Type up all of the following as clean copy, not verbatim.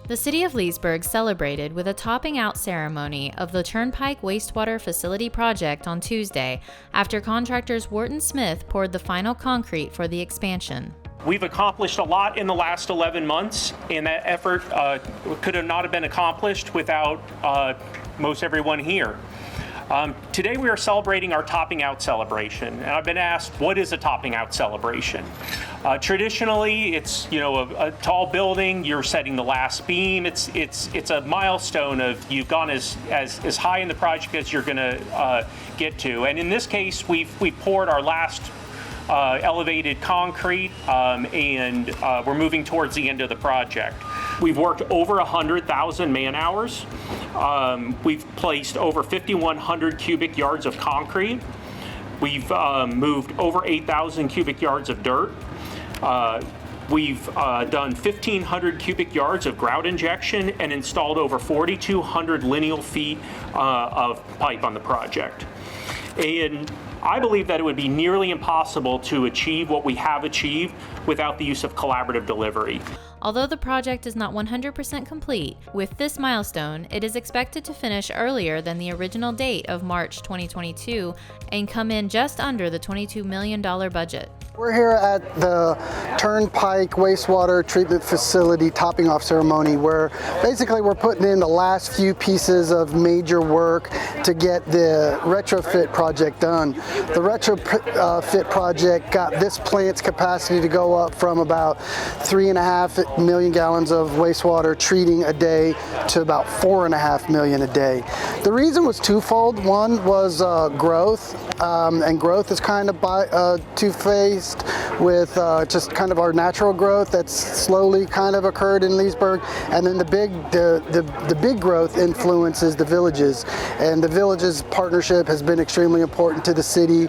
The City of Leesburg celebrated with a topping out ceremony of the Turnpike Wastewater Facility project on Tuesday after contractors Wharton Smith poured the final concrete for the expansion. We've accomplished a lot in the last 11 months, and that effort could have not have been accomplished without most everyone here. Today we are celebrating our topping out celebration, and I've been asked, what is a topping out celebration? Traditionally, it's a tall building. You're setting the last beam. It's a milestone of you've gone as high in the project as you're going to get to. And in this case, we've poured our last elevated concrete, and we're moving towards the end of the project. We've worked over 100,000 man hours. We've placed over 5,100 cubic yards of concrete. We've moved over 8,000 cubic yards of dirt. We've done 1,500 cubic yards of grout injection and installed over 4,200 lineal feet of pipe on the project. And I believe that it would be nearly impossible to achieve what we have achieved without the use of collaborative delivery. Although the project is not 100% complete, with this milestone, it is expected to finish earlier than the original date of March 2022 and come in just under the $22 million budget. We're here at the Turnpike Wastewater Treatment Facility topping off ceremony where basically we're putting in the last few pieces of major work to get the retrofit project done. The retrofit project got this plant's capacity to go up from about 3.5 million gallons of wastewater treating a day to about 4.5 million a day. The reason was twofold. One was growth, and growth is kind of two-faced with just kind of our natural growth that's slowly kind of occurred in Leesburg, and then the big growth influences the villages, and the villages partnership has been extremely important to the city.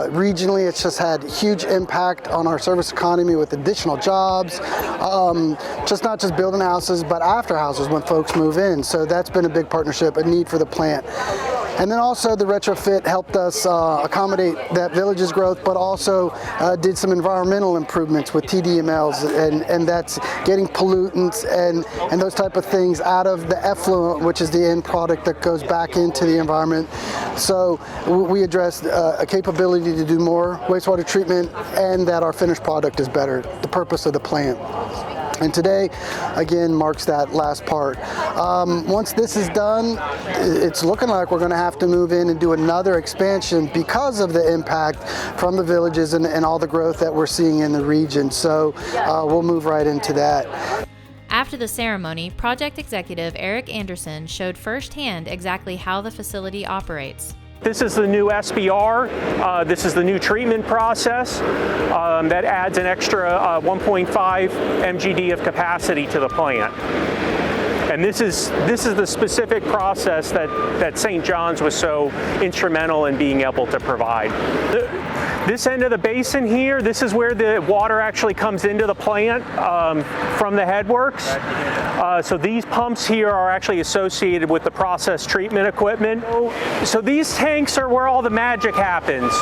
Regionally, it's just had huge impact on our service economy with additional jobs, just not just building houses, but after houses when folks move in. So that's been a big partnership, a need for the plant. And then also the retrofit helped us accommodate that village's growth, but also did some environmental improvements with TDMLs, and that's getting pollutants and those type of things out of the effluent, which is the end product that goes back into the environment. So we addressed a capability to do more wastewater treatment and that our finished product is better, the purpose of the plant. And today, again, marks that last part. Once this is done, it's looking like we're going to have to move in and do another expansion because of the impact from the villages and all the growth that we're seeing in the region. So we'll move right into that. After the ceremony, project executive Eric Anderson showed firsthand exactly how the facility operates. This is the new SBR. This is the new treatment process that adds an extra 1.5 MGD of capacity to the plant. And this is the specific process that St. John's was so instrumental in being able to provide. This end of the basin here, this is where the water actually comes into the plant from the headworks. So these pumps here are actually associated with the process treatment equipment. So these tanks are where all the magic happens.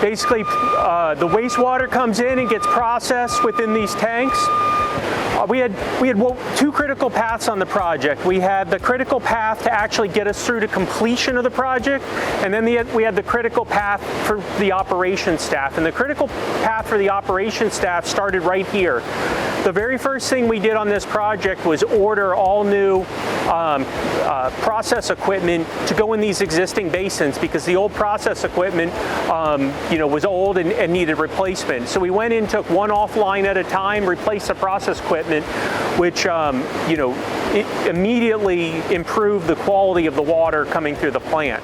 Basically, the wastewater comes in and gets processed within these tanks. We had two critical paths on the project. We had the critical path to actually get us through to completion of the project, and then we had the critical path for the operations staff. And the critical path for the operations staff started right here. The very first thing we did on this project was order all new process equipment to go in these existing basins because the old process equipment was old and needed replacement. So we went in, took one offline at a time, replaced the process equipment, which it immediately improved the quality of the water coming through the plant.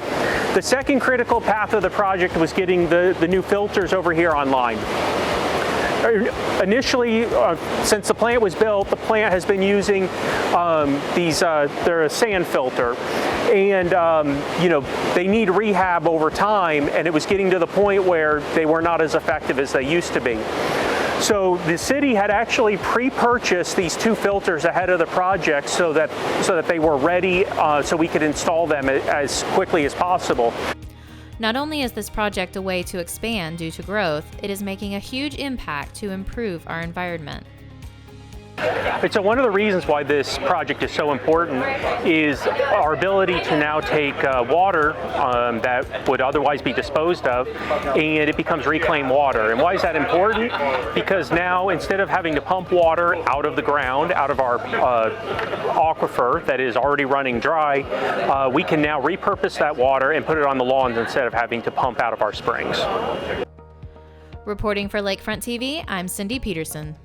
The second critical path of the project was getting the new filters over here online. Initially, since the plant was built, the plant has been using they're a sand filter, and they need rehab over time, and it was getting to the point where they were not as effective as they used to be. So the city had actually pre-purchased these two filters ahead of the project so that they were ready, so we could install them as quickly as possible. Not only is this project a way to expand due to growth, it is making a huge impact to improve our environment. And so one of the reasons why this project is so important is our ability to now take water that would otherwise be disposed of, and it becomes reclaimed water. And why is that important? Because now, instead of having to pump water out of the ground, out of our aquifer that is already running dry, we can now repurpose that water and put it on the lawns instead of having to pump out of our springs. Reporting for Lakefront TV, I'm Cindy Peterson.